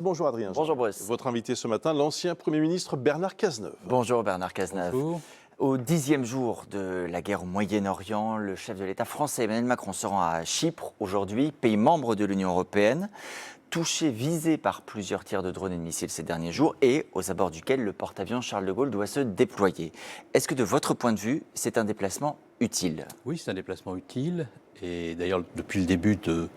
Bonjour Adrien Jean. Bonjour Bruce. Votre invité ce matin, l'ancien Premier ministre Bernard Cazeneuve. Bonjour Bernard Cazeneuve. Bonjour. Au 10e jour de la guerre au Moyen-Orient, le chef de l'État français Emmanuel Macron se rend à Chypre aujourd'hui, pays membre de l'Union européenne, touché, visé par plusieurs tirs de drones et de missiles ces derniers jours et aux abords duquel le porte-avions Charles de Gaulle doit se déployer. Est-ce que de votre point de vue, c'est un déplacement utile ? Oui, c'est un déplacement utile. Et d'ailleurs, depuis le début de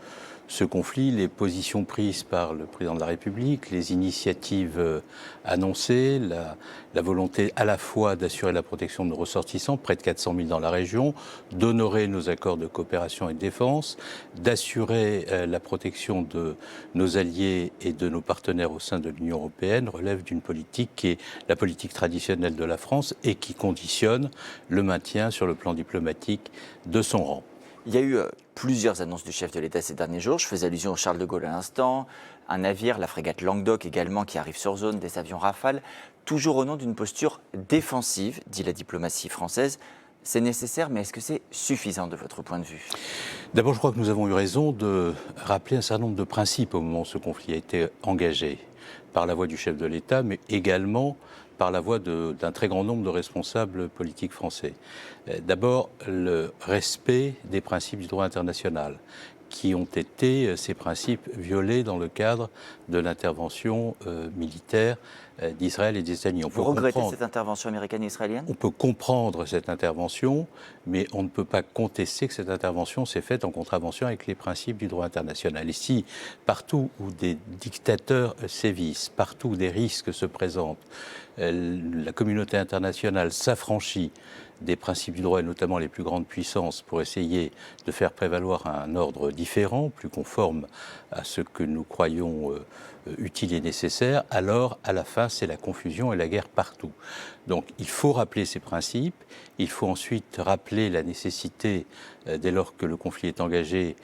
ce conflit, les positions prises par le président de la République, les initiatives annoncées, la volonté à la fois d'assurer la protection de nos ressortissants, près de 400 000 dans la région, d'honorer nos accords de coopération et de défense, d'assurer la protection de nos alliés et de nos partenaires au sein de l'Union européenne, relève d'une politique qui est la politique traditionnelle de la France et qui conditionne le maintien sur le plan diplomatique de son rang. Il y a eu plusieurs annonces du chef de l'État ces derniers jours. Je faisais allusion au Charles de Gaulle à l'instant, un navire, la frégate Languedoc également, qui arrive sur zone, des avions Rafale, toujours au nom d'une posture défensive, dit la diplomatie française. C'est nécessaire, mais est-ce que c'est suffisant de votre point de vue ? D'abord, je crois que nous avons eu raison de rappeler un certain nombre de principes au moment où ce conflit a été engagé, par la voix du chef de l'État, mais également par la voix d'un très grand nombre de responsables politiques français. D'abord, le respect des principes du droit international, qui ont été, ces principes, violés dans le cadre de l'intervention militaire d'Israël et des États-Unis. Vous regrettez cette intervention américaine et israélienne ? On peut comprendre cette intervention, mais on ne peut pas contester que cette intervention s'est faite en contravention avec les principes du droit international. Et si, partout où des dictateurs sévissent, partout où des risques se présentent, la communauté internationale s'affranchit des principes du droit, et notamment les plus grandes puissances, pour essayer de faire prévaloir un ordre différent, plus conforme à ce que nous croyons utile et nécessaire, alors, à la fin, c'est la confusion et la guerre partout. Donc, il faut rappeler ces principes, il faut ensuite rappeler la nécessité, dès lors que le conflit est engagé,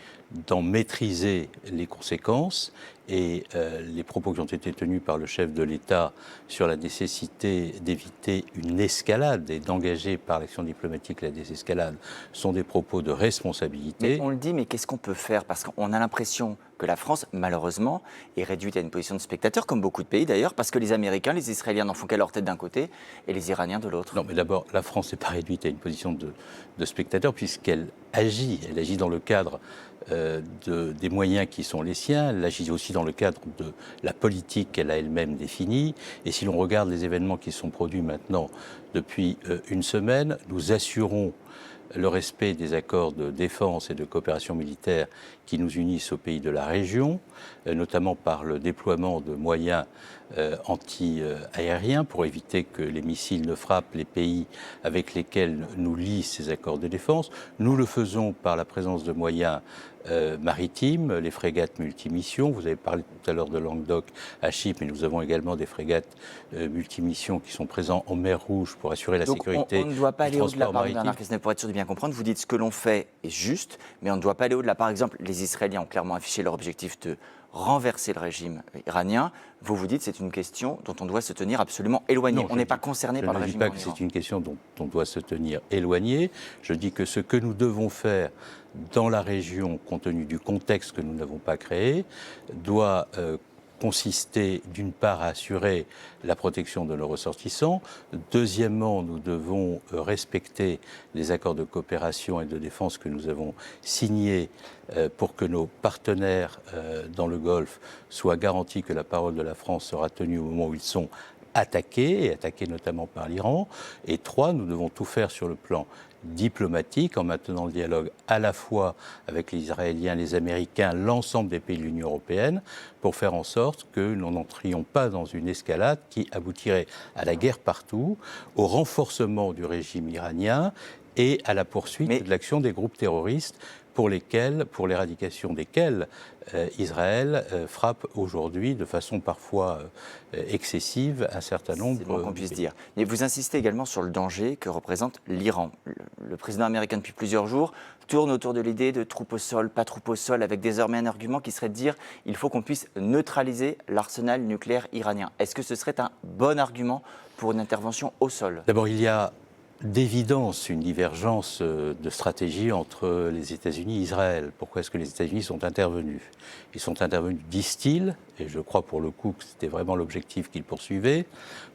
d'en maîtriser les conséquences, et les propos qui ont été tenus par le chef de l'État sur la nécessité d'éviter une escalade et d'engager par l'action diplomatique la désescalade sont des propos de responsabilité. Mais on le dit, mais qu'est-ce qu'on peut faire ? Parce qu'on a l'impression que la France, malheureusement, est réduite à une position de spectateur, comme beaucoup de pays d'ailleurs, parce que les Américains, les Israéliens n'en font qu'à leur tête d'un côté et les Iraniens de l'autre. Non, mais d'abord, la France n'est pas réduite à une position de spectateur, puisqu'elle agit. Elle agit dans le cadre des moyens qui sont les siens, elle agit aussi dans le cadre de la politique qu'elle a elle-même définie. Et si l'on regarde les événements qui sont produits maintenant depuis une semaine, nous assurons le respect des accords de défense et de coopération militaire qui nous unissent aux pays de la région, notamment par le déploiement de moyens anti-aériens pour éviter que les missiles ne frappent les pays avec lesquels nous lient ces accords de défense. Nous le faisons par la présence de moyens maritimes, les frégates multimissions. Vous avez parlé tout à l'heure de Languedoc à Chypre, mais nous avons également des frégates multimissions qui sont présentes en mer Rouge pour assurer la sécurité. On ne doit pas aller au-delà, maritime. Bernard Cazeneuve, pour être sûr de bien comprendre. Vous dites ce que l'on fait est juste, mais on ne doit pas aller au-delà. Par exemple, les Israéliens ont clairement affiché leur objectif de renverser le régime iranien. Vous dites que c'est une question dont on doit se tenir absolument éloigné. On n'est pas concerné par le régime iranien. Je ne dis pas que c'est une question dont on doit se tenir éloigné. Je dis que ce que nous devons faire dans la région, compte tenu du contexte que nous n'avons pas créé, doit consister d'une part à assurer la protection de nos ressortissants. Deuxièmement, nous devons respecter les accords de coopération et de défense que nous avons signés pour que nos partenaires dans le Golfe soient garantis que la parole de la France sera tenue au moment où ils sont attaqués, et attaqués notamment par l'Iran. Et trois, nous devons tout faire sur le plan diplomatique, en maintenant le dialogue à la fois avec les Israéliens, les Américains, l'ensemble des pays de l'Union européenne, pour faire en sorte que nous n'entrions pas dans une escalade qui aboutirait à la guerre partout, au renforcement du régime iranien et à la poursuite de l'action des groupes terroristes pour l'éradication desquels Israël frappe aujourd'hui de façon parfois excessive un certain nombre. C'est le moins qu'on puisse dire. Mais vous insistez également sur le danger que représente l'Iran. Le président américain, depuis plusieurs jours, tourne autour de l'idée de troupes au sol, pas troupes au sol, avec désormais un argument qui serait de dire qu'il faut qu'on puisse neutraliser l'arsenal nucléaire iranien. Est-ce que ce serait un bon argument pour une intervention au sol ? D'abord, il y a d'évidence une divergence de stratégie entre les États-Unis et Israël. Pourquoi est-ce que les États-Unis sont intervenus? Ils sont intervenus, disent-ils, et je crois pour le coup que c'était vraiment l'objectif qu'ils poursuivaient,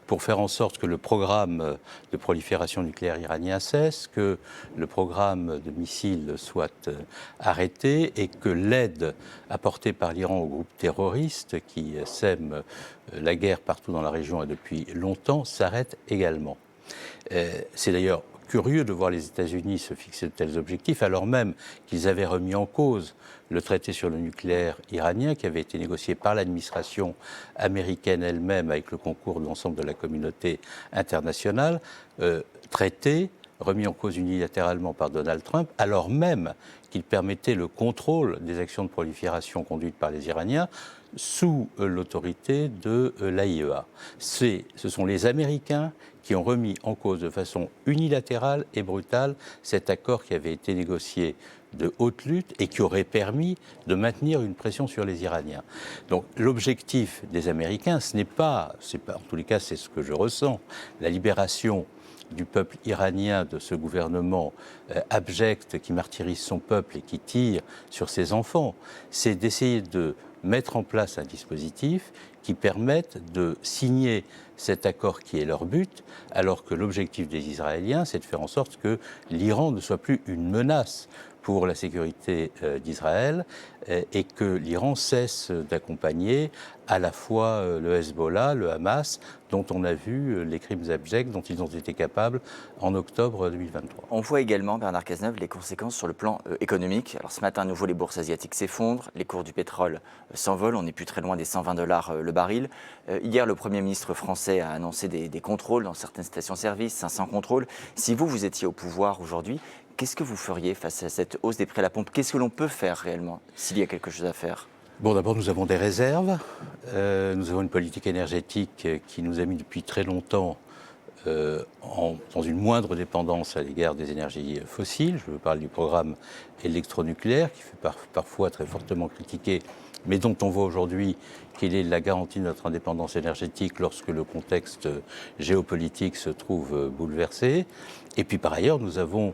pour faire en sorte que le programme de prolifération nucléaire iranien cesse, que le programme de missiles soit arrêté et que l'aide apportée par l'Iran aux groupes terroristes qui sèment la guerre partout dans la région et depuis longtemps s'arrête également. C'est d'ailleurs curieux de voir les États-Unis se fixer de tels objectifs, alors même qu'ils avaient remis en cause le traité sur le nucléaire iranien qui avait été négocié par l'administration américaine elle-même avec le concours de l'ensemble de la communauté internationale, traité remis en cause unilatéralement par Donald Trump, alors même qu'il permettait le contrôle des actions de prolifération conduites par les Iraniens sous l'autorité de l'AIEA. Ce sont les Américains qui ont remis en cause de façon unilatérale et brutale cet accord qui avait été négocié de haute lutte et qui aurait permis de maintenir une pression sur les Iraniens. Donc l'objectif des Américains, ce n'est pas, en tous les cas c'est ce que je ressens, la libération du peuple iranien, de ce gouvernement abject qui martyrise son peuple et qui tire sur ses enfants, c'est d'essayer de mettre en place un dispositif qui permette de signer cet accord qui est leur but, alors que l'objectif des Israéliens, c'est de faire en sorte que l'Iran ne soit plus une menace pour la sécurité d'Israël et que l'Iran cesse d'accompagner à la fois le Hezbollah, le Hamas, dont on a vu les crimes abjects dont ils ont été capables en octobre 2023. On voit également, Bernard Cazeneuve, les conséquences sur le plan économique. Alors ce matin, à nouveau, les bourses asiatiques s'effondrent, les cours du pétrole s'envolent, on n'est plus très loin des $120 le baril. Hier, le Premier ministre français a annoncé des contrôles dans certaines stations-service, 500 contrôles. Si vous étiez au pouvoir aujourd'hui, qu'est-ce que vous feriez face à cette hausse des prix à la pompe? Qu'est-ce que l'on peut faire réellement, s'il y a quelque chose à faire? Bon, d'abord, nous avons des réserves. Nous avons une politique énergétique qui nous a mis depuis très longtemps dans une moindre dépendance à l'égard des énergies fossiles. Je parle du programme électronucléaire qui fait parfois très fortement critiqué, mais dont on voit aujourd'hui qu'il est la garantie de notre indépendance énergétique lorsque le contexte géopolitique se trouve bouleversé. Et puis par ailleurs, nous avons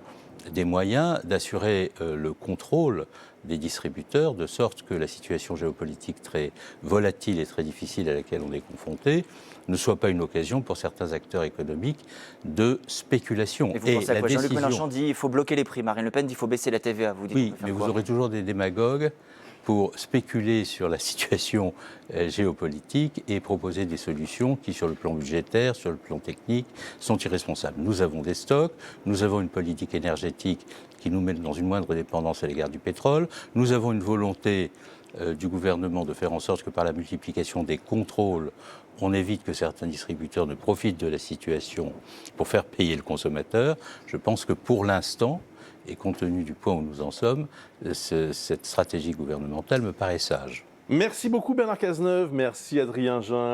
des moyens d'assurer le contrôle des distributeurs, de sorte que la situation géopolitique très volatile et très difficile à laquelle on est confronté ne soit pas une occasion pour certains acteurs économiques de spéculation. Et vous pensez à quoi? Jean-Luc Mélenchon dit qu'il faut bloquer les prix, Marine Le Pen dit qu'il faut baisser la TVA. Vous dites oui, mais vous aurez toujours des démagogues pour spéculer sur la situation géopolitique et proposer des solutions qui, sur le plan budgétaire, sur le plan technique, sont irresponsables. Nous avons des stocks, nous avons une politique énergétique qui nous met dans une moindre dépendance à l'égard du pétrole, nous avons une volonté du gouvernement de faire en sorte que par la multiplication des contrôles, on évite que certains distributeurs ne profitent de la situation pour faire payer le consommateur. Je pense que pour l'instant, et compte tenu du point où nous en sommes, cette stratégie gouvernementale me paraît sage. Merci beaucoup Bernard Cazeneuve, merci Adrien Jean.